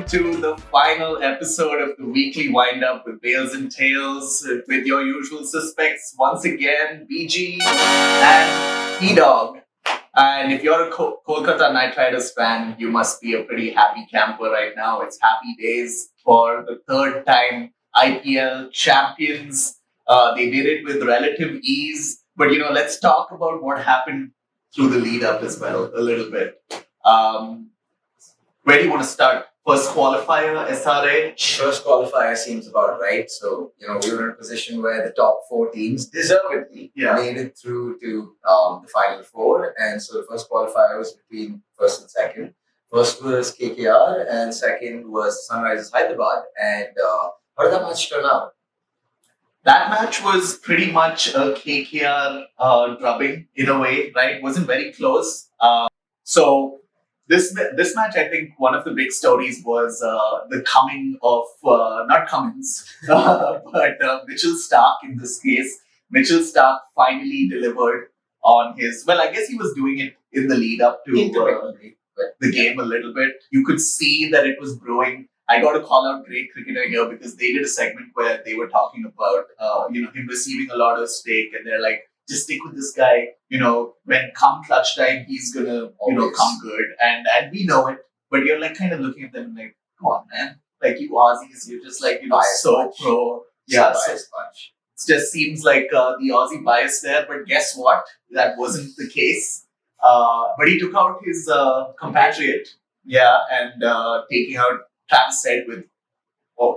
to the final episode of the weekly Windup with Bales and Tails with your usual suspects. Once again, BG and E-Dog. And if you're a Kolkata Knight Riders fan, you must be a pretty happy camper right now. It's happy days for the third time IPL champions. They did it with relative ease. But, let's talk about what happened through the lead up as well, a little bit. Where do you want to start? First qualifier, SRH? First qualifier seems about right. So, we were in a position where the top four teams deservedly made it through to the final four. And so the first qualifier was between first and second. First was KKR and second was Sunrisers Hyderabad. And how did that match turn out? That match was pretty much a KKR drubbing in a way, right? It wasn't very close. So this match, I think one of the big stories was the coming of, not Cummins, but Mitchell Starc in this case. Mitchell Starc finally delivered on his, well, I guess he was doing it in the lead up to the game a little bit. You could see that it was brewing. I got to call out Great Cricketer here because they did a segment where they were talking about, him receiving a lot of stake, and they're like, just stick with this guy. When come clutch time, he's gonna, come good, and we know it. But you're like kind of looking at them like, come on, man, like you Aussies, you're just like so pro. Yeah, so it just seems like the Aussie bias there. But guess what? That wasn't the case. But he took out his compatriot, and taking out Travis Head with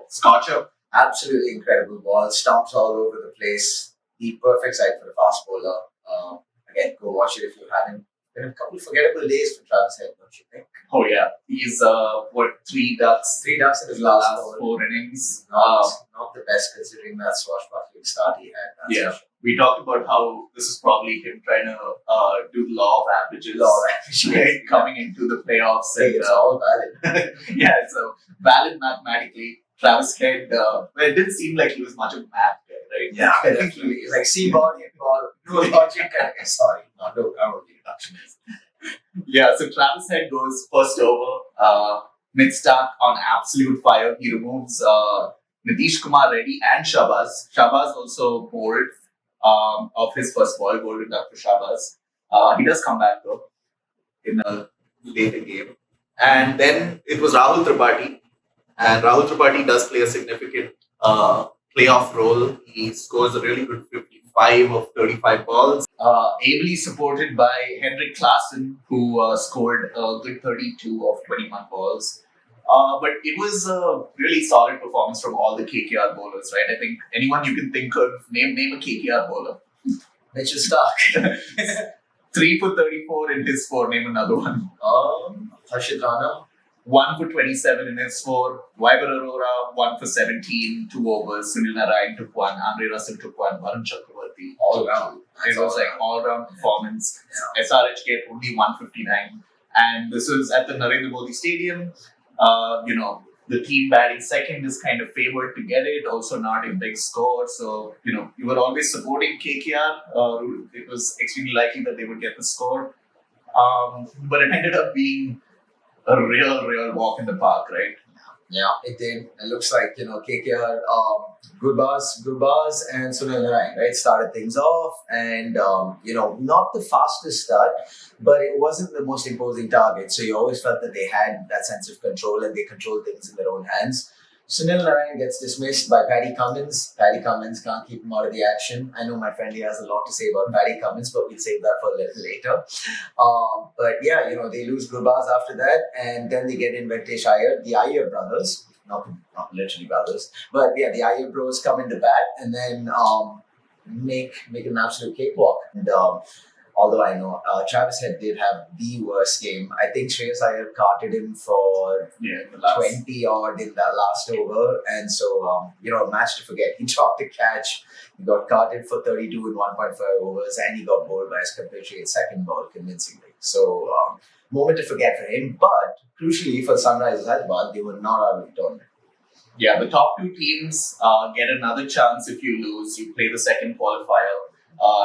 Scotcher. Absolutely incredible ball, stumps all over the place. The perfect side for a fast bowler. Again, go watch it if you haven't. Been a couple of forgettable days for Travis Head, don't you think? Oh yeah, he's 3 ducks? 3 ducks in his last 4 innings. Not the best considering that swashbuckling start he had. Yeah, we talked about how this is probably him trying to do the law of averages. Coming into the playoffs. It's all valid. Yeah, so valid mathematically. Travis Head, it didn't seem like he was much of a math guy, right? Yeah, definitely. Like see ball, hit ball, no logic. Sorry, not no reduction. Yeah, so Travis Head goes first over. Mid-Starc on absolute fire. He removes Nitish Kumar Reddy and Shabazz. Shabazz also bowled of his first ball, golden duck for Shabazz. He does come back though in a later game. And then it was Rahul Tripathi. And Rahul Tripathi does play a significant playoff role. He scores a really good 55 of 35 balls. Ably supported by Henrik Klaasen, who scored a good 32 of 21 balls. But it was a really solid performance from all the KKR bowlers, right? I think anyone you can think of, name a KKR bowler. Mitchell Starc. 3 for 34 in his 4. Name another one. Harshit Rana. 1 for 27 in his 4. Vaibhav Arora, 1 for 17, 2 overs. Sunil Narayan took 1. Andre Russell took 1. Varun Chakravarti. All round. It was like all-round performance. Yeah. SRH get only 159. And this was at the Narendra Modi Stadium. The team batting second is kind of favored to get it. Also not a big score. So, you were always supporting KKR. It was extremely likely that they would get the score. But it ended up being a real walk in the park, right? Yeah, it did. It looks like, KKR, Gurbaz and Sunil Narayan, right, started things off and, not the fastest start, but it wasn't the most imposing target. So you always felt that they had that sense of control and they controlled things in their own hands. Sunil Narayan gets dismissed by Paddy Cummins. Paddy Cummins can't keep him out of the action. I know my friend here has a lot to say about Paddy Cummins, but we'll save that for a little later. But yeah, they lose Gurbaz after that, and then they get in Venkatesh Iyer, the Iyer brothers, not literally brothers, but yeah, the Iyer bros come into bat and then make an absolute cakewalk. And although I know Travis Head did have the worst game. I think Shreyas Iyer carted him for 20 odd in that last over. And so, a match to forget. He dropped a catch. He got carted for 32 in 1.5 overs and he got bowled by his compatriot second ball convincingly. So, moment to forget for him. But crucially for Sunrisers Hyderabad, they were not out of the tournament. Yeah, the top 2 teams get another chance if you lose. You play the second qualifier.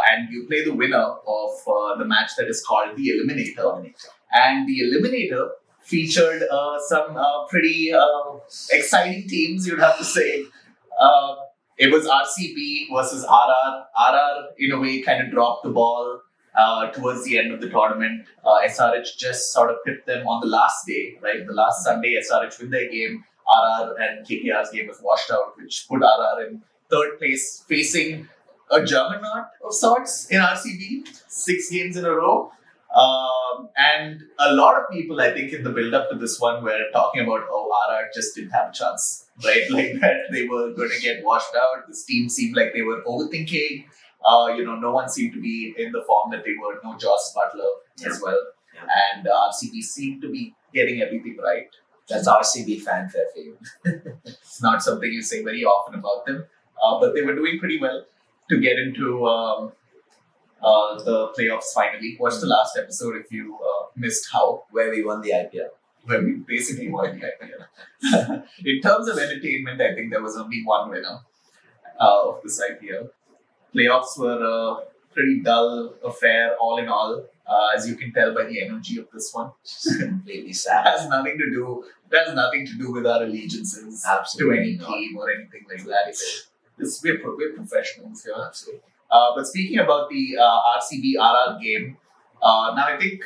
And you play the winner of the match that is called the Eliminator. And the Eliminator featured some pretty exciting teams, you'd have to say. Uh, it was RCB versus RR. RR, in a way, kind of dropped the ball towards the end of the tournament. SRH just sort of pipped them on the last day, right? The last Sunday, SRH win their game. RR and KKR's game was washed out, which put RR in third place, facing a juggernaut of sorts in RCB, 6 games in a row. And a lot of people, I think, in the build up to this one were talking about, oh, RR just didn't have a chance, right? Like that they were going to get washed out. This team seemed like they were overthinking. No one seemed to be in the form that they were. No Joss Butler as well. Yeah. And RCB seemed to be getting everything right. That's RCB fanfare for you. It's not something you say very often about them, but they were doing pretty well to get into the playoffs finally. Watch the last episode if you missed how, Where we won the IPL. where we basically won the IPL. In terms of entertainment, I think there was only one winner of this IPL. Playoffs were a pretty dull affair, all in all, as you can tell by the energy of this one. Completely sad. It has nothing to do with our allegiances Absolutely to any not. team or anything like that. We're professionals here. Absolutely. But speaking about the RCB RR game, now I think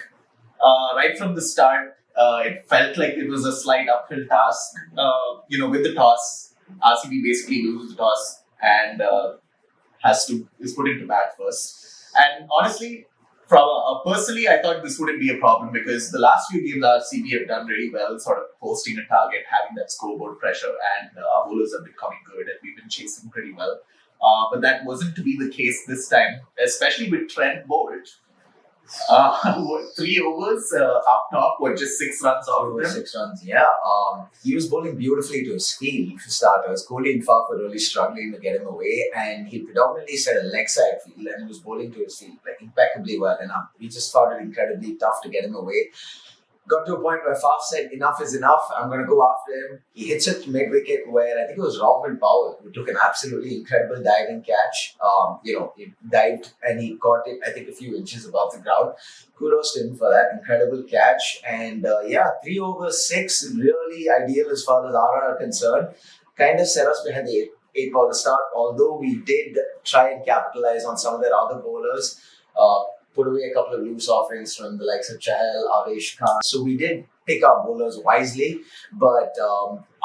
right from the start, it felt like it was a slight uphill task. With the toss, RCB basically loses the toss and is put into bat first. And honestly, personally, I thought this wouldn't be a problem because the last few games RCB have done really well, sort of posting a target, having that scoreboard pressure, and our bowlers have been coming good, and we've been chasing pretty well. But that wasn't to be the case this time, especially with Trent Bolt. 3 overs up top, just 6 runs off of them. 6 runs, yeah. He was bowling beautifully to his field for starters. Kohli and Faf were really struggling to get him away, and he predominantly set a leg side field and he was bowling to his field like impeccably well. And we just found it incredibly tough to get him away. Got to a point where Faf said, enough is enough, I'm going to go after him. He hits it mid-wicket where I think it was Robin Powell who took an absolutely incredible diving catch. He dived and he caught it, I think, a few inches above the ground. Kudos to him for that incredible catch. And 3 over 6, really ideal as far as RR are concerned. Kind of set us behind the 8 ball to start, although we did try and capitalize on some of their other bowlers. Put away a couple of loose offerings from the likes of Chahal, Avesh Khan. So we did pick our bowlers wisely, but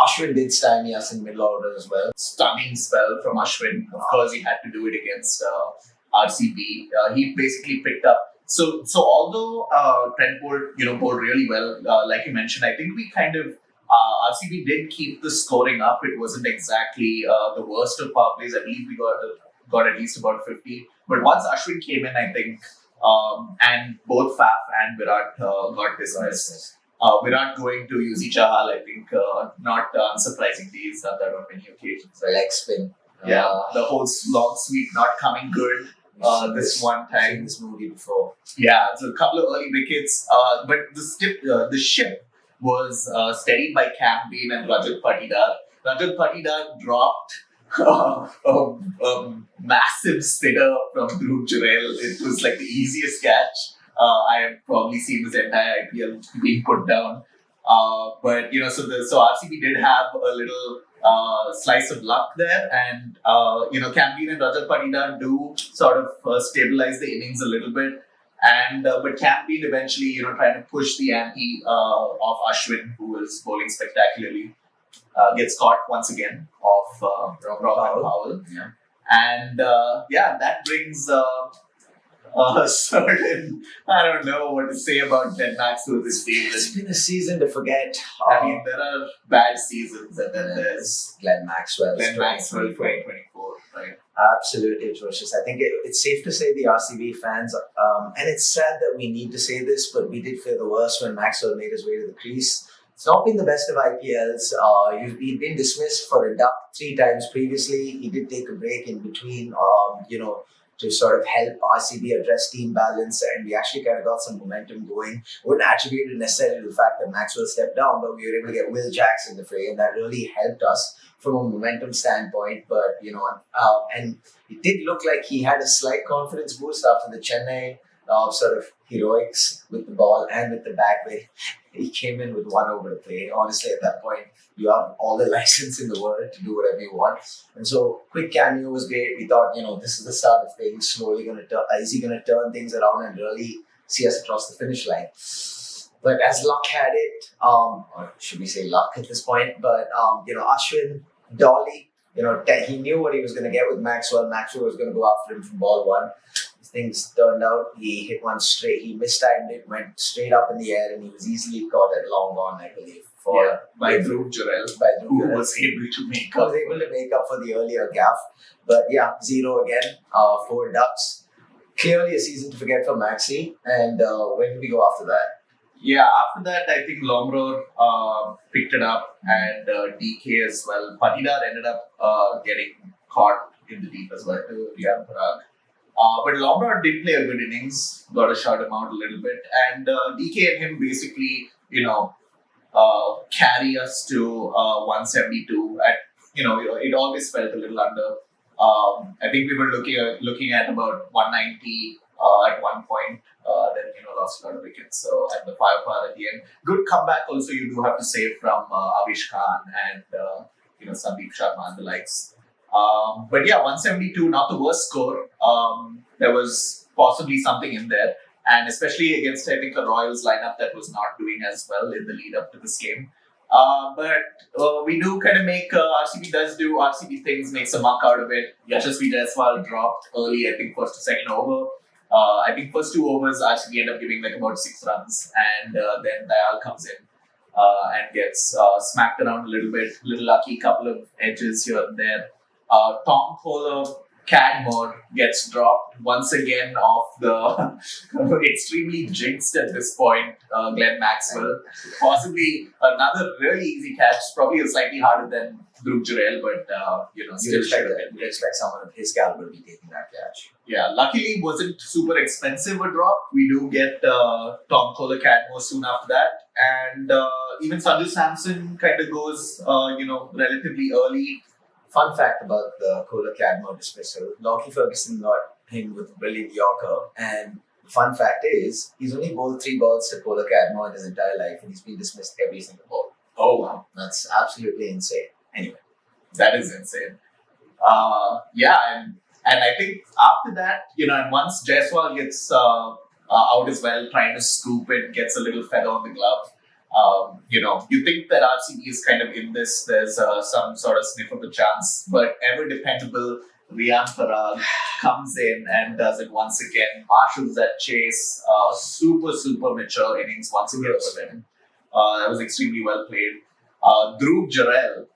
Ashwin did stymie us in middle order as well. Stunning spell from Ashwin. Of course, he had to do it against RCB. He basically picked up. So although Trent Bolt, bowled really well, like you mentioned, I think we kind of RCB did keep the scoring up. It wasn't exactly the worst of power plays. I believe we got at least about 50. But once Ashwin came in, I think. And both Faf and Virat got dismissed. Virat going to Yuzi Chahal, I think, not unsurprisingly, he's done that on many occasions. Right? Leg spin. The whole long sweep not coming good this one I've time. seen this movie before. Yeah, so a couple of early wickets, but the ship was steadied by Cam Bean and Rajat Patidar. Rajat Patidar dropped a massive sitter from Dhruv Jurel. It was like the easiest catch I have probably seen this entire IPL being put down. So RCB did have a little slice of luck there, and Campbell and Rajat Patidar do sort of stabilize the innings a little bit. And but Campbell eventually, trying to push the ante of Ashwin, who was bowling spectacularly. Gets caught once again of Robin Powell. Yeah. And that brings a certain, I don't know what to say about Glenn Maxwell this season. It's been a season to forget. I mean, there are bad seasons, and then there's Glenn Maxwell 2024, right? Absolutely atrocious. I think it's safe to say the RCB fans, and it's sad that we need to say this, but we did fear the worst when Maxwell made his way to the crease. It's not been the best of IPLs. He's been dismissed for a duck 3 times previously. He did take a break in between, to sort of help RCB address team balance, and we actually kind of got some momentum going. Wouldn't attribute it necessarily to the fact that Maxwell stepped down, but we were able to get Will Jacks in the fray, and that really helped us from a momentum standpoint. But and it did look like he had a slight confidence boost after the Chennai sort of heroics with the ball and with the bat where he came in with 1 over to play. Honestly, at that point, you have all the license in the world to do whatever you want. And so, quick cameo was great. We thought, this is the start of things. Slowly going to turn. Is he going to turn things around and really see us across the finish line? But as luck had it, or should we say luck at this point? But Ashwin, Dolly, he knew what he was going to get with Maxwell. Maxwell was going to go after him from ball one. Things turned out, he hit one straight. He mistimed it, went straight up in the air, and he was easily caught at long on, I believe. By Dhruv Jurel, who was able to make up for the earlier gaff. But yeah, 0 again, 4 ducks. Clearly a season to forget for Maxi. And where did we go after that? Yeah, after that, I think Lomror picked it up, and DK as well. Patidar ended up getting caught in the deep as well to Riyan Parag. But Lomror did play a good innings, got to shout him out a little bit, and DK and him basically, carry us to 172. It always felt a little under. I think we were looking at about 190 at one point. Then lost a lot of wickets. So at the firepower at the end, good comeback. Also, you do have to say from Avish Khan and Sandeep Sharma and the likes. But yeah, 172, not the worst score. There was possibly something in there, and especially against, I think, a Royals lineup that was not doing as well in the lead up to this game. But we do kind of make RCB does do RCB things, makes a muck out of it. Yashasvi Jaiswal dropped early, I think, first or second over. I think first 2 overs, RCB end up giving like about 6 runs, and then Dayal comes in and gets smacked around a little bit. Little lucky, couple of edges here and there. Tom Kohler, Cadmore gets dropped once again off the extremely jinxed at this point, Glenn Maxwell. Possibly another really easy catch, probably a slightly harder than Dhruv Jurel, but still you'd expect someone of his caliber to be taking that catch. Yeah, luckily wasn't super expensive a drop. We do get Tom Kohler, Cadmore soon after that, and even Sanju Samson kind of goes relatively early. Fun fact about the Kohler Cadmore dismissal, Lockie Ferguson got him with a brilliant Yorker, and the fun fact is, he's only bowled 3 balls to Kohler Cadmore in his entire life, and he's been dismissed every single ball. Oh wow. That's absolutely insane. Anyway. That is insane. And I think after that, and once Jaiswal gets out as well, trying to scoop it, gets a little feather on the glove. You think that RCB is kind of in this, there's some sort of sniff of a chance, but ever dependable Riyan Parag comes in and does it once again, marshals that chase, super mature innings once again for them. That was extremely well played. Dhruv Jurel,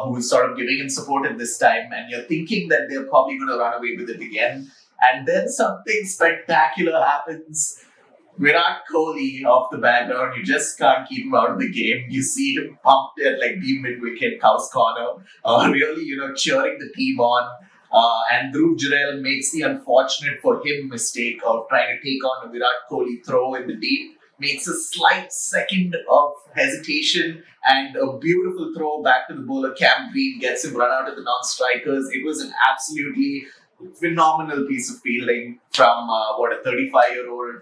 who's sort of giving him support at this time, and you're thinking that they're probably going to run away with it again, and then something spectacular happens. Virat Kohli off the background, you just can't keep him out of the game. You see him pumped at like deep mid-wicket, Cow's corner, really, cheering the team on. And Dhruv Jurel makes the unfortunate for him mistake of trying to take on a Virat Kohli throw in the deep, makes a slight second of hesitation, and a beautiful throw back to the bowler. Cam Green gets him run out of the non-strikers. It was an absolutely phenomenal piece of fielding from a 35-year-old.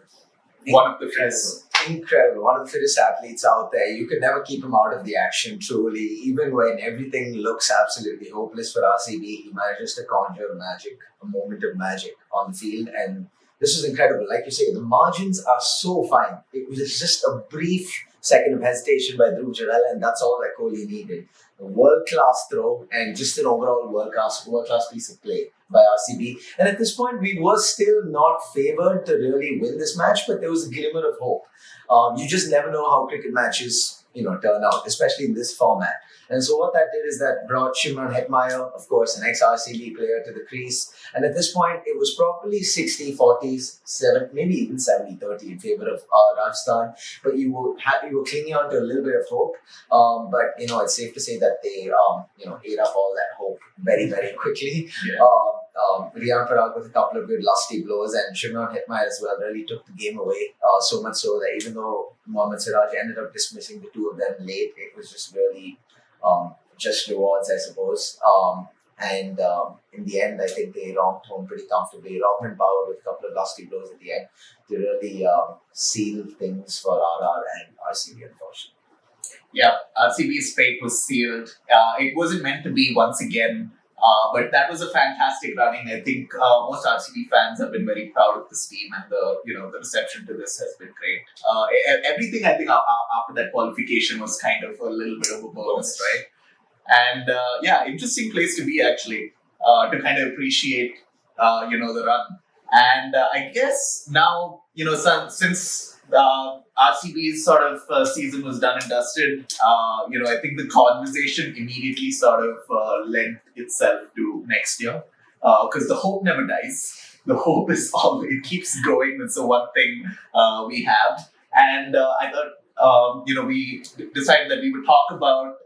One of the fittest. Incredible. One of the fittest athletes out there. You could never keep him out of the action, truly. Even when everything looks absolutely hopeless for RCB, he manages to conjure a moment of magic on the field. And this was incredible. Like you say, the margins are so fine. It was just a brief second of hesitation by Dhruv Jurel, and that's all that Kohli needed. A world-class throw and just an overall world-class piece of play by RCB. And at this point, we were still not favoured to really win this match, but there was a glimmer of hope. You just never know how cricket matches, turn out, especially in this format. And so what that did is that brought Shimron Hetmeyer, of course, an ex-RCB player, to the crease. And at this point, it was probably 60-40, maybe even 70-30 in favour of Rajasthan. But you were clinging on to a little bit of hope. But it's safe to say that they ate up all that hope very, very quickly. Yeah. Riyan Parag with a couple of good lusty blows, and Shimron Hetmeyer as well really took the game away. So much so that even though Mohammad Siraj ended up dismissing the 2 of them late, it was just really just rewards, I suppose. And in the end, I think they romped home pretty comfortably. Robin Power with a couple of lusty blows at the end to really seal things for RR and RCB, unfortunately. Yeah, RCB's fate was sealed. It wasn't meant to be once again, but that was a fantastic running. I think most RCB fans have been very proud of this team, and the reception to this has been great. Everything I think after that qualification was kind of a little bit of a bonus, right? And yeah, interesting place to be actually to kind of appreciate the run. And I guess now since RCB's sort of season was done and dusted, I think the conversation immediately sort of lent itself to next year because the hope never dies. The hope is always, it keeps going. That's the one thing we have. And I thought, we decided that we would talk about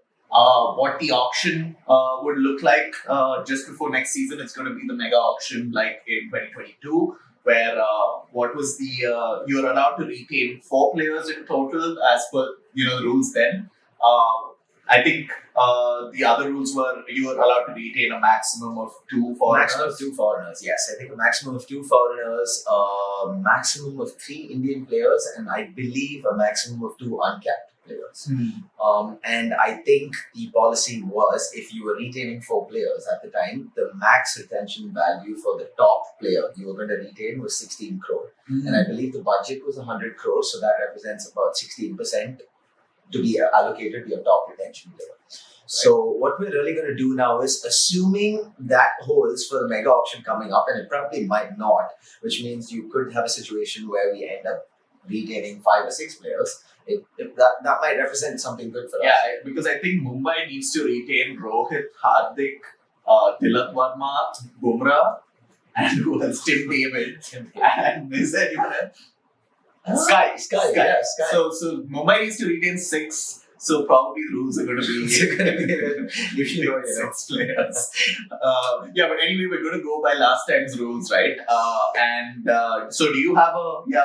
what the auction would look like just before next season. It's going to be the mega auction like in 2022, where what was the you're allowed to retain 4 players in total as per the rules then. I think the other rules were you were allowed to retain a maximum of 2 foreigners. Maximum of 2 foreigners, yes. I think a maximum of 2 foreigners, maximum of 3 Indian players, and I believe a maximum of 2 uncapped players. And I think the policy was if you were retaining 4 players at the time, the max retention value for the top player you were going to retain was 16 crore. And I believe the budget was 100 crores, so that represents about 16% to be allocated to your top retention player. So what we're really going to do now is, assuming that holds for the mega auction coming up, and it probably might not, which means you could have a situation where we end up retaining 5 or 6 players. That might represent something good for us. Yeah, because I think Mumbai needs to retain Rohit, Hardik, Tilak Varma, Bumrah, and who else? Tim David. And is there anyone else? Sky. Yeah, Sky. So Mumbai needs to retain 6. So probably rules are going to be if you know, 6 players. Yeah, but anyway, we're going to go by last time's rules, right? And so do you have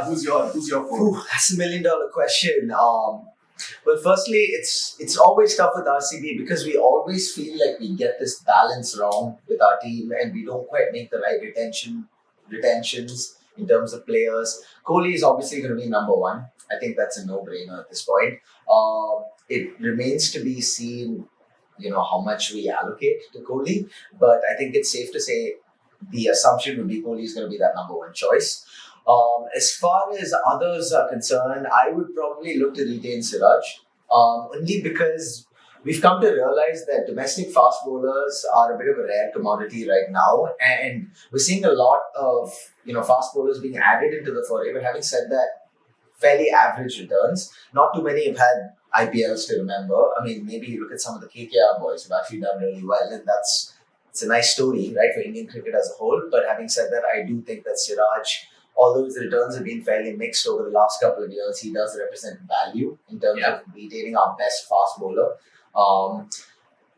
who's your four? That's $1 million question. Well, firstly, it's always tough with RCB because we always feel like we get this balance wrong with our team and we don't quite make the right retentions in terms of players. Kohli is obviously going to be number 1. I think that's a no-brainer at this point. It remains to be seen, how much we allocate to Kohli. But I think it's safe to say the assumption would be Kohli is going to be that number 1 choice. As far as others are concerned, I would probably look to retain Siraj. Only because we've come to realize that domestic fast bowlers are a bit of a rare commodity right now. And we're seeing a lot of, fast bowlers being added into the foray. But having said that, fairly average returns. Not too many have had IPLs to remember. I mean, maybe you look at some of the KKR boys who've actually done really well, and it's a nice story, right, for Indian cricket as a whole. But having said that, I do think that Siraj, although his returns have been fairly mixed over the last couple of years, he does represent value in terms of retaining our best fast bowler.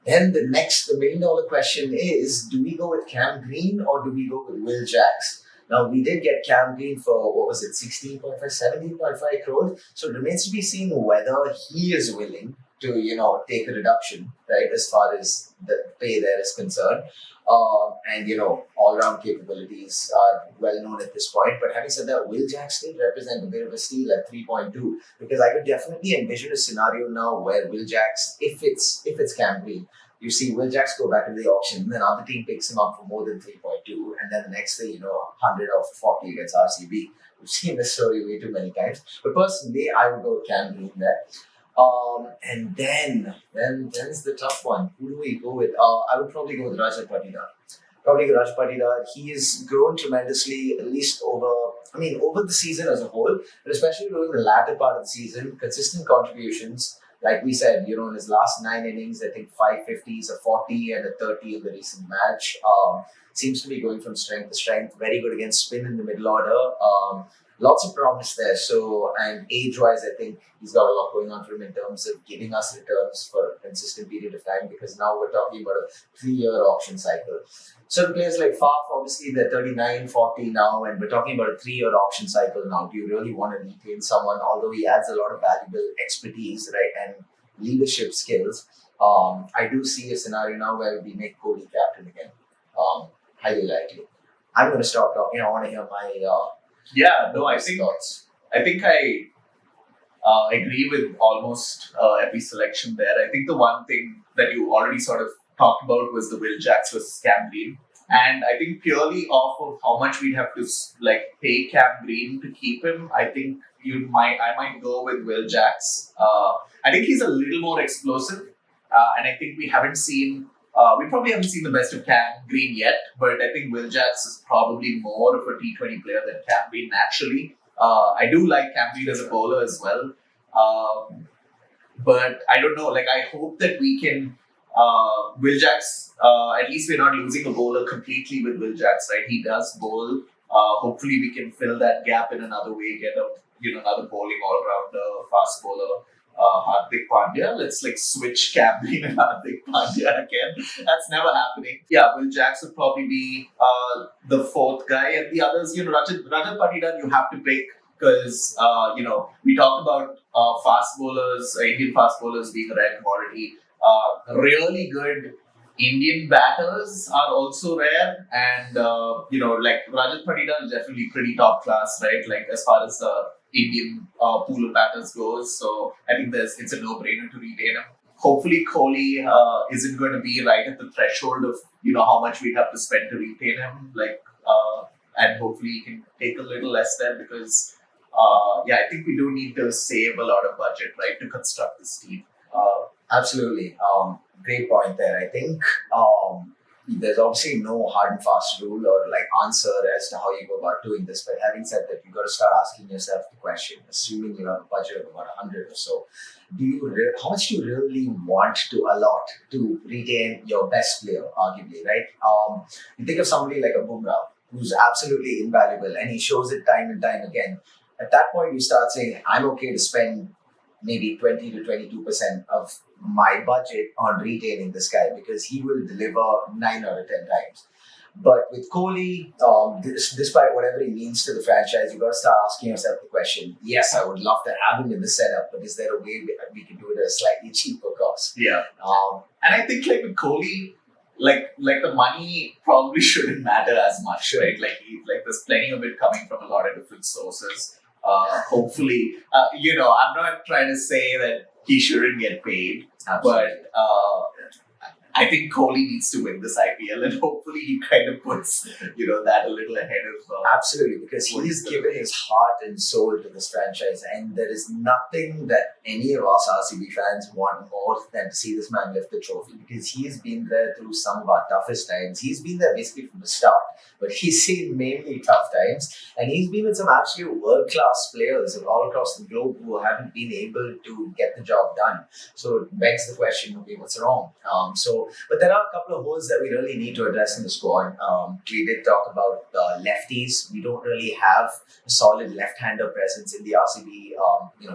Then the $1 million question is, do we go with Cam Green or do we go with Will Jacks? Now, we did get Cam Green for, 16.5, 17.5 crores. So it remains to be seen whether he is willing to, take a reduction, right, as far as the pay there is concerned. And, all-round capabilities are well known at this point. But having said that, Will Jacks still represent a bit of a steal at 3.2, because I could definitely envision a scenario now where Will Jacks, if it's Cam Green, you see Will Jacks go back to the auction, then other team picks him up for more than 3.2, and then the next thing 100 or 40 against RCB. We've seen this story way too many times. But personally, I would go with Cam Green there. And then's the tough one. Who do we go with? I would probably go with Rajat Patidar. He has grown tremendously, at least over the season as a whole, but especially during the latter part of the season. Consistent contributions. Like we said, in his last 9 innings, I think 5 50s, a 40 and a 30 in the recent match. Seems to be going from strength to strength. Very good against spin in the middle order. Lots of promise there. So, and age-wise, I think he's got a lot going on for him in terms of giving us returns for a consistent period of time, because now we're talking about a 3-year auction cycle. Certain players like Faf, obviously they're 39, 40 now, and we're talking about a 3-year auction cycle now. Do you really want to retain someone, although he adds a lot of valuable expertise, right, and leadership skills, I do see a scenario now where we make Kohli captain again. Highly likely. I'm going to stop talking. I want to hear my Yeah, no, I think thoughts. I agree with almost every selection there. I think the one thing that you already sort of talked about was the Will Jacks versus Cam Green. And I think purely off of how much we'd have to pay Cam Green to keep him, I think I might go with Will Jacks. I think he's a little more explosive, and I think we probably haven't seen the best of Cam Green yet. But I think Will Jacks is probably more of a T20 player than Cam Green naturally. I do like Cam Green as a bowler as well. But I don't know. Like, I hope that we can. Will Jacks, at least we're not losing a bowler completely with Will Jacks, right? He does bowl. Hopefully, we can fill that gap in another way, get another bowling all rounder, fast bowler. Hardik Pandya. Let's switch Cam Green and Hardik Pandya again. That's never happening. Yeah, Will Jacks would probably be the fourth guy, and the others, Rajat Patidar, you have to pick because we talked about fast bowlers, Indian fast bowlers being a rare commodity. Really good Indian batters are also rare, and Rajat Patidar is definitely pretty top class, right? Like as far as the Indian pool of batters goes, so I think it's a no-brainer to retain him. Hopefully, Kohli isn't going to be right at the threshold of how much we have to spend to retain him, and hopefully he can take a little less there because I think we do need to save a lot of budget, right, to construct this team. Absolutely. Great point there. I think there's obviously no hard and fast rule or answer as to how you go about doing this. But having said that, you've got to start asking yourself the question, assuming you have a budget of about 100 or so, how much do you really want to allot to retain your best player, arguably, right? You think of somebody like a Bumrah, who's absolutely invaluable, and he shows it time and time again. At that point, you start saying, I'm okay to spend maybe 20 to 22% of my budget on retaining this guy because he will deliver 9 out of 10 times. But with Kohli, despite whatever he means to the franchise, you've got to start asking yourself the question, yes, I would love to have him in the setup, but is there a way we can do it at a slightly cheaper cost? Yeah. And I think with Kohli, the money probably shouldn't matter as much, right? There's plenty of it coming from a lot of different sources. Hopefully, I'm not trying to say that he shouldn't get paid, but I think Kohli needs to win this IPL, and hopefully he kind of puts that a little ahead of. Absolutely, because he's given his heart and soul to this franchise, and there is nothing that any of us RCB fans want more than to see this man lift the trophy. Because he's been there through some of our toughest times. He's been there basically from the start, but he's seen mainly tough times, and he's been with some absolute world-class players all across the globe who haven't been able to get the job done. So it begs the question, okay, what's wrong? But there are a couple of holes that we really need to address in the squad. We did talk about lefties. We don't really have a solid left-hander presence in the RCB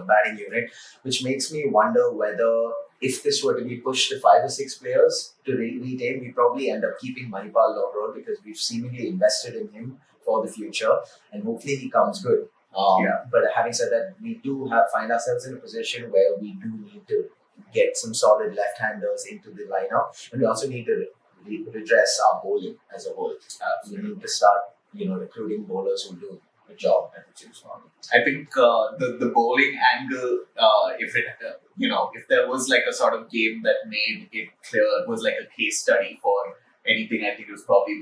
batting unit, which makes me wonder whether if this were to be pushed to 5 or 6 players to retain, we probably end up keeping Manipal Long Road because we've seemingly invested in him for the future, and hopefully he comes good. But having said that, we do find ourselves in a position where we do need to get some solid left-handers into the lineup, and we also need to redress our bowling as a whole. We need to start, recruiting bowlers who do a job at the choose one. I think the bowling angle, if there was a sort of game that made it clear, was a case study for anything, I think it was probably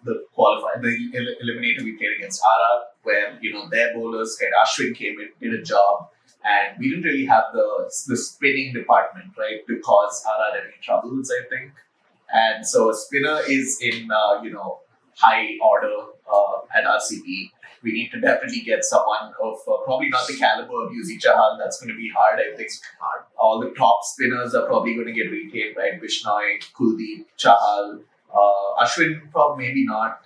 the qualifier, the eliminator we played against RR, where their bowlers, Ashwin came in, did a job. And we didn't really have the spinning department, right, to cause RR any troubles, I think. And so a spinner is in, high order at RCB. We need to definitely get someone of probably not the caliber of Yuzi Chahal. That's going to be hard, I think. All the top spinners are probably going to get retained, right? Bishnoi, Kuldeep, Chahal. Ashwin, probably maybe not.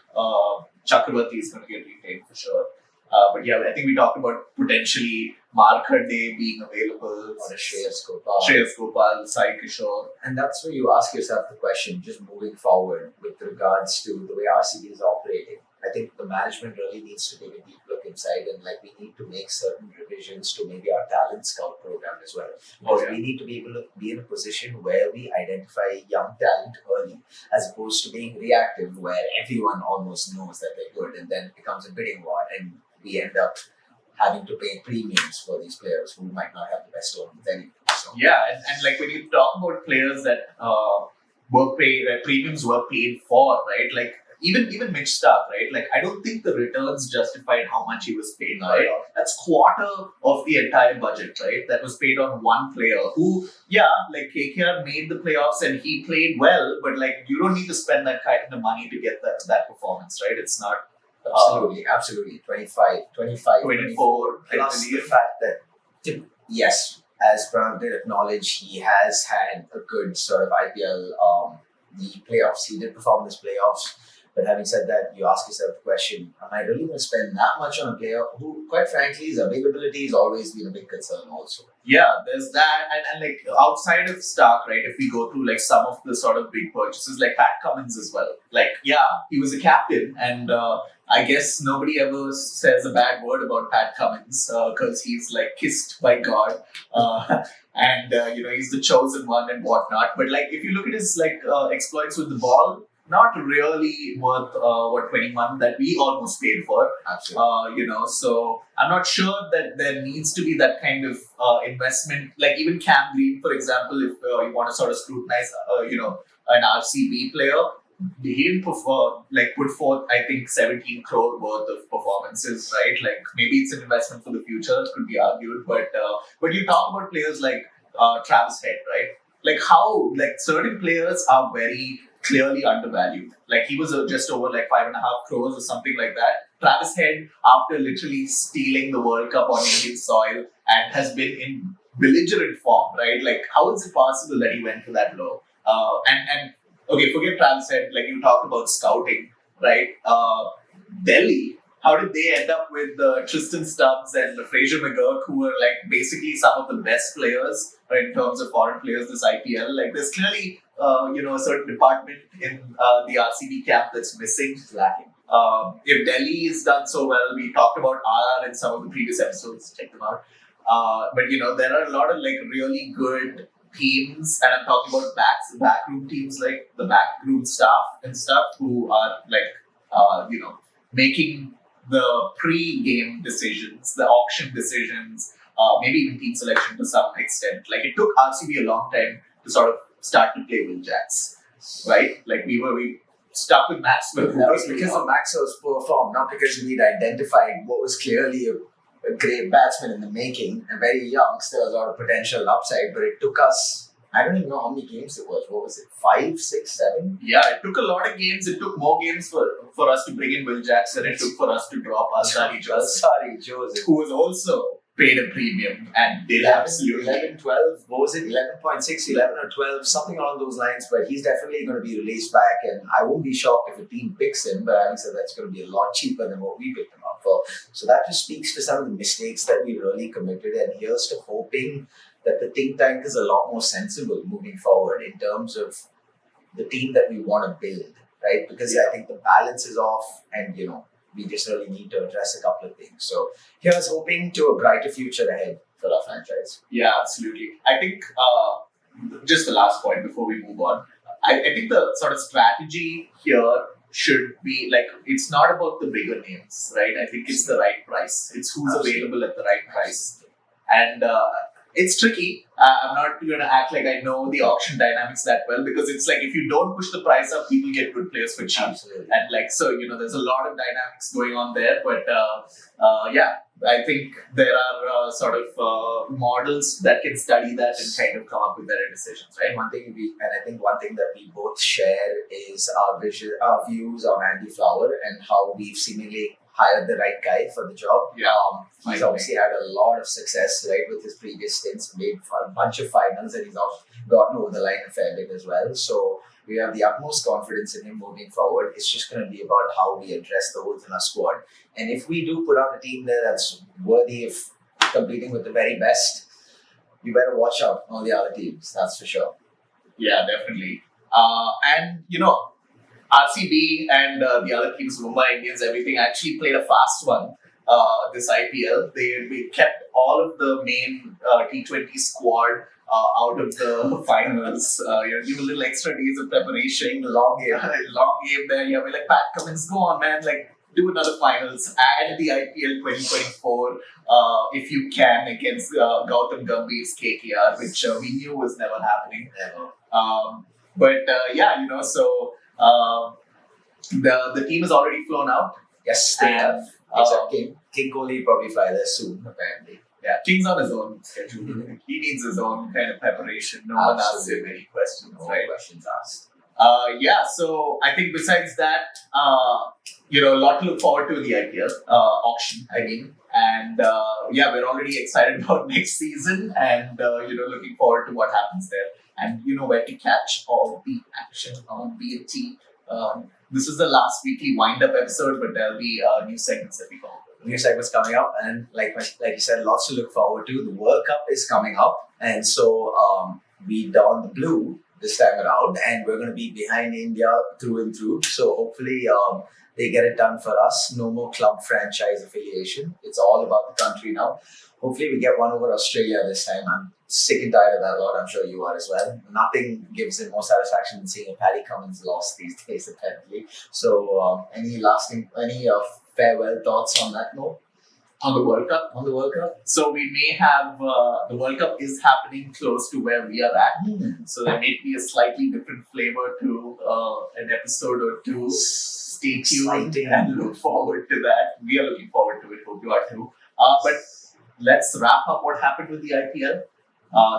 Chakravarti is going to get retained for sure. But I think we talked about potentially Markanday being available. Or a Shreyas Gopal, Sai Kishore. And that's where you ask yourself the question, just moving forward with regards to the way RCB is operating. I think the management really needs to take a deep look in premium side, and like we need to make certain revisions to maybe our talent scout program as well. Because we need to be able to be in a position where we identify young talent early, as opposed to being reactive, where everyone almost knows that they're good, and then it becomes a bidding war, and we end up having to pay premiums for these players who might not have the best tournaments anyway. So Yeah, and like when you talk about players that were paid, premiums were paid for, right? Like even Mitch Stark, right? Like I don't think the returns justified how much he was paid, not right? at all. That's quarter of the entire budget, right? That was paid on one player who, yeah, like KKR made the playoffs and he played well, but like you don't need to spend that kind of money to get that performance, right? It's not Absolutely. 25, 24, I Plus the believe. fact that, yes, as Pranav did acknowledge, he has had a good sort of IPL, the playoffs. He did perform in this playoffs. But having said that, you ask yourself the question, am I really going to spend that much on a player who, quite frankly, his availability has always been a big concern also. Yeah, there's that, and like outside of Stark, right? If we go through like some of the sort of big purchases, like Pat Cummins as well. Like, yeah, he was a captain, and I guess nobody ever says a bad word about Pat Cummins because he's like kissed by God, and he's the chosen one and whatnot. But like, if you look at his like exploits with the ball, not really worth what 21 that we almost paid for. Absolutely. So I'm not sure that there needs to be that kind of investment. Like even Cam Green, for example, if you want to sort of scrutinize, an RCB player, he didn't put forth, I think, 17 crore worth of performances, right? Like maybe it's an investment for the future, could be argued, but you talk about players like Travis Head, right? Like how like certain players are very clearly undervalued. Like he was just over like 5.5 crores or something like that. Travis Head, after literally stealing the World Cup on Indian soil and has been in belligerent form, right? Like how is it possible that he went for that low? And okay, forget Travis Head. Like you talked about scouting, right? Delhi. How did they end up with Tristan Stubbs and Fraser McGurk, who were like basically some of the best players in terms of foreign players this IPL? Like there's clearly a certain department in the RCB camp that's missing. Lacking. If Delhi is done so well, we talked about RR in some of the previous episodes. Check them out. But there are a lot of like really good teams, and I'm talking about backroom teams, like the backroom staff and stuff, who are like making the pre-game decisions, the auction decisions, maybe even team selection to some extent. Like it took RCB a long time to sort of start to play with Jacks, right? Like we stuck with Maxwell. That was because of Maxwell's poor form, not because we'd identified what was clearly a great batsman in the making, and very young, still has a lot of potential and upside, but it took us, I don't even know how many games it was. What was it? 5, 6, 7? Yeah, it took a lot of games. It took more games for us to bring in Will Jackson. It took for us to drop Alzari Joseph, who was also paid a premium and did 11, absolutely 11, 12, what was it? 11.6, 11 or 12, something along those lines, but he's definitely going to be released back, and I won't be shocked if a team picks him, but having said that, it's going to be a lot cheaper than what we picked him up for. So that just speaks to some of the mistakes that we really committed, and here's to hoping that the think tank is a lot more sensible moving forward in terms of the team that we want to build, right? Because I think the balance is off, and we just really need to address a couple of things. So here's hoping to a brighter future ahead for our franchise. Yeah, absolutely. I think just the last point before we move on. I think the sort of strategy here should be like, it's not about the bigger names, right? I think it's the right price. It's who's available at the right price. And it's tricky. I'm not going to act like I know the auction dynamics that well, because it's like if you don't push the price up, people get good players for cheap. Absolutely. And like, so, there's a lot of dynamics going on there. But yeah, I think there are sort of models that can study that and kind of come up with better decisions, right? And I think one thing that we both share is our views on Andy Flower and how we've seemingly hired the right guy for the job. Yeah, he's obviously had a lot of success, right, with his previous stints, made a bunch of finals, and he's gotten over the line a fair bit as well. So we have the utmost confidence in him moving forward. It's just going to be about how we address the holes in our squad. And if we do put out a team there that's worthy of competing with the very best, you better watch out all the other teams, that's for sure. Yeah, definitely. And RCB and the other teams, Mumbai Indians, everything actually played a fast one this IPL. They kept all of the main T20 squad out of the finals. Give a little extra days of preparation. Long game. Long game there. Yeah, we're like, Pat Cummins, go on, man. Like, do another finals. Add the IPL 2024 if you can against Gautam Gambhir's KKR, which we knew was never happening. Never. So the team has already flown out. Yes, they have. Except King Kohli probably fly there soon, apparently. Yeah, King's on his own schedule. He needs his own kind of preparation. No one asks him any questions, No right? questions asked. So I think besides that, a lot to look forward to in the IPL auction, I mean. And we're already excited about next season and, looking forward to what happens there. And you know where to catch all the action on BNT. This is the last weekly wind-up episode, but there'll be new segments that we call. New segments coming up, and like you said, lots to look forward to. The World Cup is coming up, and so we don the blue this time around, and we're going to be behind India through and through. So hopefully they get it done for us. No more club franchise affiliation. It's all about the country now. Hopefully we get one over Australia this time. I'm sick and tired of that lot. I'm sure you are as well. Nothing gives it more satisfaction than seeing a Paddy Cummins lost these days, apparently. So any farewell thoughts on that note? On the World Cup? On the World Cup? So we may have, the World Cup is happening close to where we are at. So there may be a slightly different flavor to an episode or two. Stay tuned and look forward to that. We are looking forward to it. Hope you are too. But let's wrap up what happened with the IPL.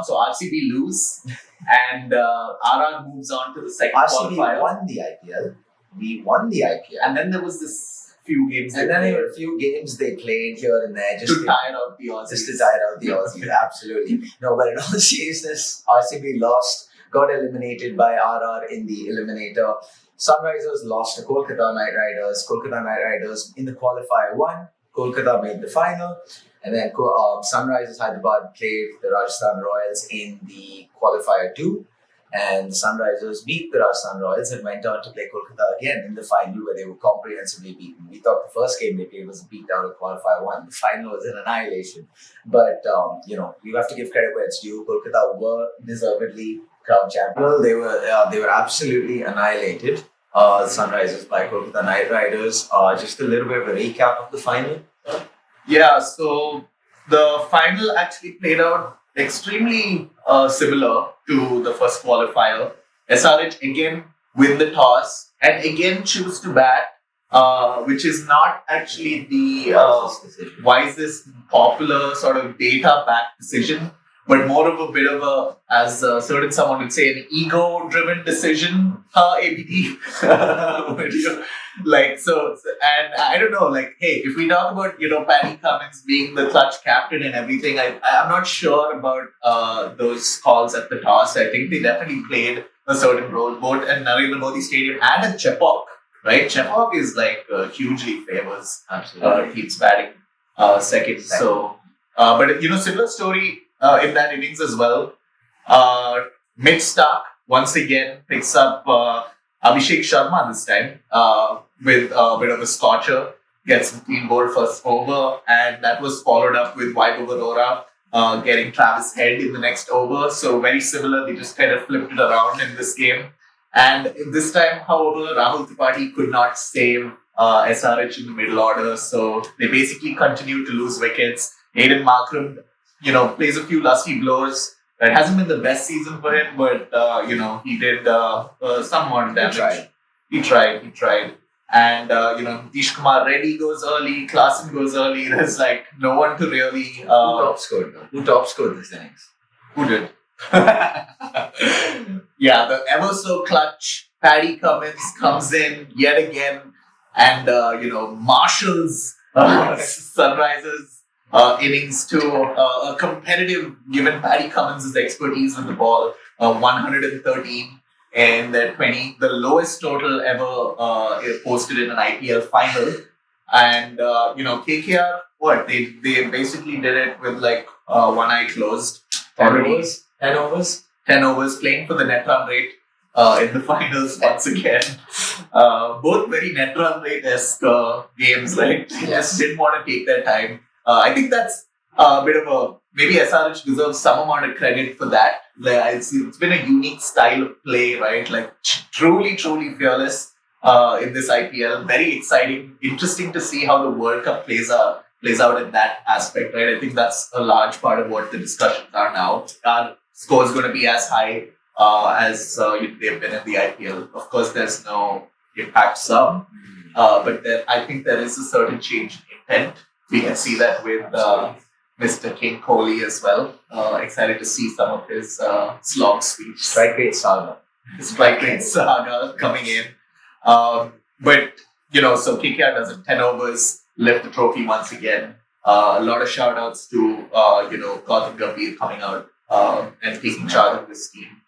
So RCB lose and RR moves on to the second RCB qualifier. won the IPL. We won the IPL. And then there was this few games. And then there were a few games they played here and there to tire out the Aussies. Just to tire out the Aussies, absolutely. No, but in all seriousness, RCB lost, got eliminated by RR in the Eliminator. Sunrisers lost to Kolkata Knight Riders. Kolkata Knight Riders in the qualifier won. Kolkata made the final. And then Sunrisers Hyderabad played the Rajasthan Royals in the qualifier 2. And the Sunrisers beat the Rajasthan Royals and went on to play Kolkata again in the final where they were comprehensively beaten. We thought the first game they played was a beatdown of qualifier 1. The final was an annihilation. But, you have to give credit where it's due. Kolkata were deservedly crowned champion. They were absolutely annihilated, the Sunrisers by Kolkata Knight Riders. Just a little bit of a recap of the final. Yeah, so the final actually played out extremely similar to the first qualifier. SRH again win the toss and again choose to bat, which is not actually the wisest, popular sort of data-backed decision, but more of a bit of a, as certain someone would say, an ego-driven decision, ABD. And I don't know, hey, if we talk about, Paddy Cummins being the clutch captain and everything, I'm not sure about those calls at the toss. I think they definitely played a certain role, both at Narendra Modi Stadium and at Chepauk, right? Chepauk is hugely favors teams batting second. So, but similar story in that innings as well. Mitch Stark once again picks up Abhishek Sharma this time with a bit of a scorcher, gets clean bowled first over, and that was followed up with Vaibhav Arora getting Travis Head in the next over. So very similar, they just kind of flipped it around in this game. And this time, however, Rahul Tripathi could not save SRH in the middle order, so they basically continued to lose wickets. Aiden Markram, plays a few lusty blowers. It hasn't been the best season for him, but, he did some more damage. He tried. And, Nish Kumar Reddy goes early, Klaasen goes early. There's no one to really... Who top scored this innings? Who did? Yeah, the ever so clutch Paddy Cummins comes in yet again and, marshals Sunrisers innings to a competitive, given Paddy Cummins' expertise with the ball, 113 and 20, the lowest total ever posted in an IPL final. And, KKR, they basically did it with one eye closed. 10 overs, 10 overs, playing for the net run rate. in the finals once again. Both very net run rate-esque games, right? They just didn't want to take their time. I think that's a bit of a maybe SRH deserves some amount of credit for that. Like, it's been a unique style of play, right? Like truly fearless in this IPL. Very exciting, interesting to see how the World Cup plays out in that aspect, right? I think that's a large part of what the discussions are now. Our score is going to be as high as they've been in the IPL. Of course, there's no impact sub, but I think there is a certain change in intent. We can see that with Mr. King Kohli as well. Excited to see some of his slog speech. Strike rate saga. Strike rate saga coming in. But, so KKR does it 10 overs, lift the trophy once again. A lot of shout outs to, Gautam Gambhir coming out and taking charge of this team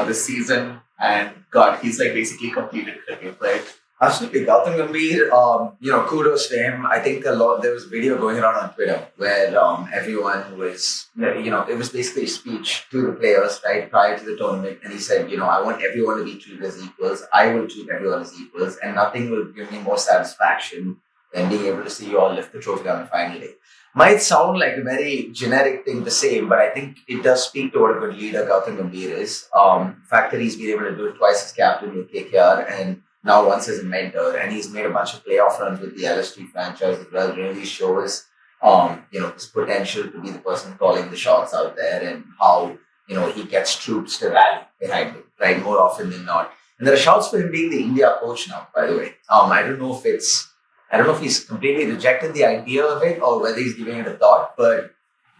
this season. And God, he's like basically completed cricket, right? Absolutely. Gautam Gambhir, kudos to him. I think there was a video going around on Twitter where everyone was, it was basically a speech to the players, right, prior to the tournament. And he said, I want everyone to be treated as equals. I will treat everyone as equals. And nothing will give me more satisfaction than being able to see you all lift the trophy on the final day. Might sound like a very generic thing to say, but I think it does speak to what a good leader Gautam Gambhir is. The fact that he's been able to do it twice as captain with KKR and now once as a mentor, and he's made a bunch of playoff runs with the LSG franchise as well, really shows his potential to be the person calling the shots out there and how he gets troops to rally behind him, right, more often than not. And there are shouts for him being the India coach now, by the way. I don't know if he's completely rejected the idea of it or whether he's giving it a thought, but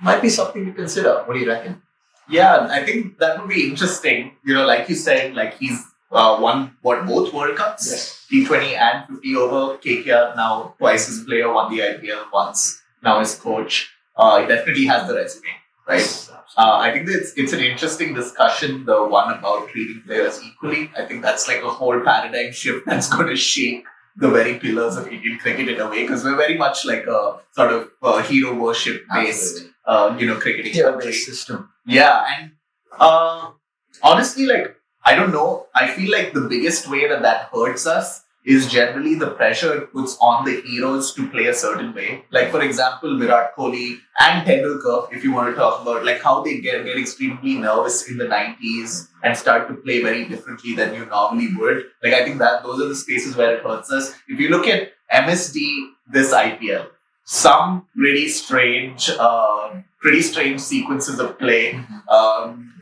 might be something to consider. What do you reckon? Yeah, I think that would be interesting. Like you said, like he's won both World Cups, yes. T20 and 50 over. KKR now twice as player, won the IPL once, now as coach. He definitely has the resume, right? I think that it's an interesting discussion, the one about treating players equally. I think that's like a whole paradigm shift that's going to shake the very pillars of Indian cricket in a way, because we're very much like a sort of hero worship based, cricketing hero-based system. Yeah, and honestly, like, I don't know. I feel like the biggest way that hurts us is generally the pressure it puts on the heroes to play a certain way. Like, for example, Virat Kohli and Tendulkar, if you want to talk about like how they get extremely nervous in the 90s and start to play very differently than you normally would. Like, I think that those are the spaces where it hurts us. If you look at MSD this IPL, some pretty strange sequences of play,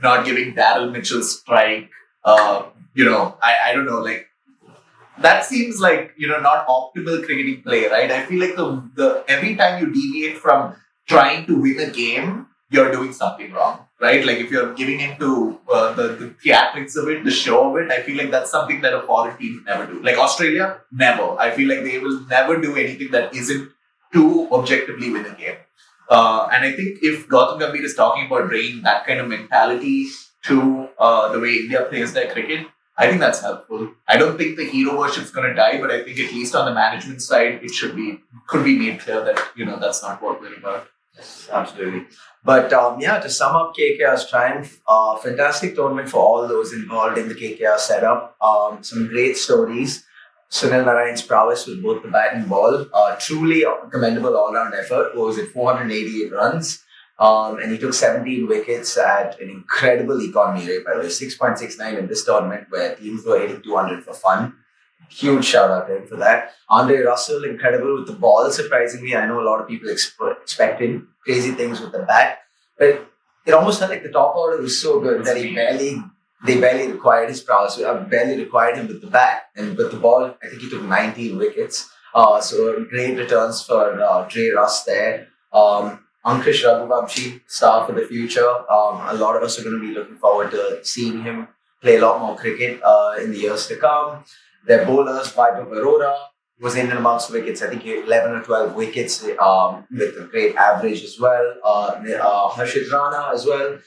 not giving Daryl Mitchell strike. I don't know, like that seems like not optimal cricketing play, right? I feel like the every time you deviate from trying to win a game, you're doing something wrong, right? Like if you're giving into the theatrics of it, the show of it, I feel like that's something that a foreign team would never do. Like Australia, never. I feel like they will never do anything that isn't to objectively win a game. And I think if Gautam Gambhir is talking about bringing that kind of mentality to the way India plays their cricket, I think that's helpful. I don't think the hero worship's going to die, but I think at least on the management side, it could be made clear that that's not what we're about. Yes, absolutely. But to sum up KKR's triumph, fantastic tournament for all those involved in the KKR setup. Some great stories. Sunil Narayan's prowess with both the bat and ball. Truly commendable all-round effort. What was it, 488 runs? And he took 17 wickets at an incredible economy rate, by the way, 6.69 in this tournament where teams were hitting 200 for fun. Huge shout out to him for that. Andre Russell, incredible with the ball, surprisingly. I know a lot of people expected crazy things with the bat, but it almost felt like the top order was so good that they barely required his prowess. Barely required him with the bat. And with the ball, I think he took 19 wickets. So great returns for Dre Russ there. Ankush Raghuvamshi, star for the future. A lot of us are going to be looking forward to seeing him play a lot more cricket in the years to come. Their bowlers, Vaibhav Arora, was in and amongst wickets. I think he had 11 or 12 wickets with a great average as well. Harshit Rana as well,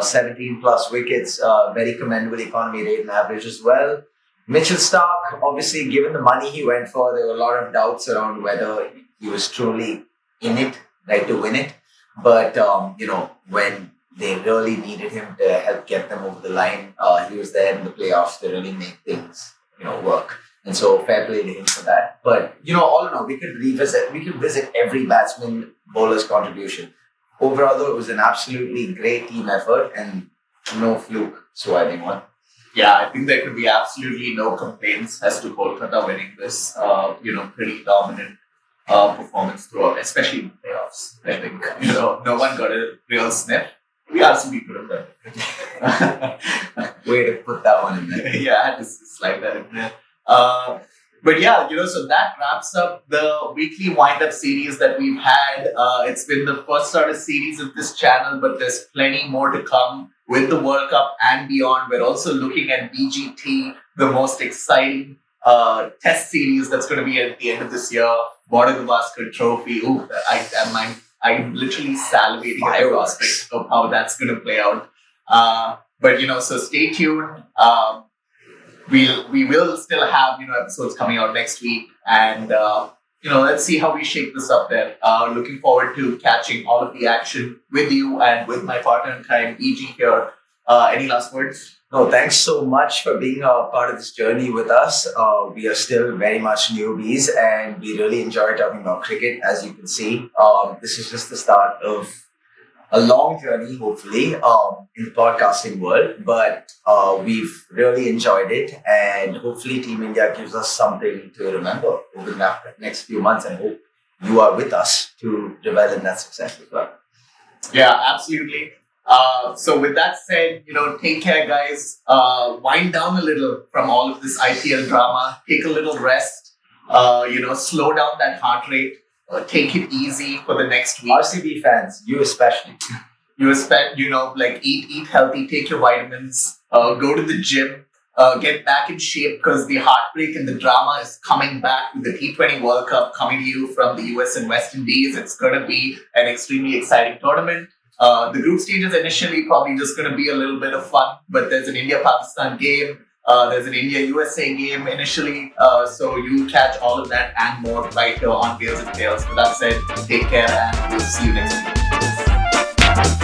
17 plus wickets, very commendable economy rate and average as well. Mitchell Stark, obviously, given the money he went for, there were a lot of doubts around whether he was truly in it, right, to win it. But, when they really needed him to help get them over the line. He was there in the playoffs to really make things, work. And so fair play to him for that. But, all in all, we could visit every batsman, bowler's contribution. Overall, though, it was an absolutely great team effort and no fluke. So I think what? Yeah, I think there could be absolutely no complaints as to Kolkata winning this, pretty dominant performance throughout, especially in the playoffs. I think, no one got a real sniff. We RCB could have done it. Way to put that one in there. Yeah, I had to slide that in there. But yeah, so that wraps up the weekly wind-up series that we've had. It's been the first sort of series of this channel, but there's plenty more to come with the World Cup and beyond. We're also looking at BGT, the most exciting test series that's going to be at the end of this year. Border Gavaskar Trophy. Ooh, I'm literally salivating at the prospect of how that's going to play out. But so stay tuned. We will still have episodes coming out next week, and let's see how we shake this up there. Looking forward to catching all of the action with you and with my partner in crime, EG here. Any last words? No, thanks so much for being a part of this journey with us. We are still very much newbies, and we really enjoy talking about cricket, as you can see. This is just the start of a long journey, hopefully, in the podcasting world. But we've really enjoyed it, and hopefully Team India gives us something to remember over the next few months, and hope you are with us to revel in that success as well. Yeah, absolutely. So with that said, take care, guys. Wind down a little from all of this IPL drama. Take a little rest. Slow down that heart rate. Take it easy for the next week. RCB fans, you especially. Eat healthy, take your vitamins, go to the gym, get back in shape, because the heartbreak and the drama is coming back with the T20 World Cup coming to you from the US and West Indies. It's going to be an extremely exciting tournament. The group stage is initially probably just going to be a little bit of fun, but there's an India-Pakistan game. There's an India-USA game initially. So you catch all of that and more right here on Wheels and Tails. With that said, take care and we'll see you next week.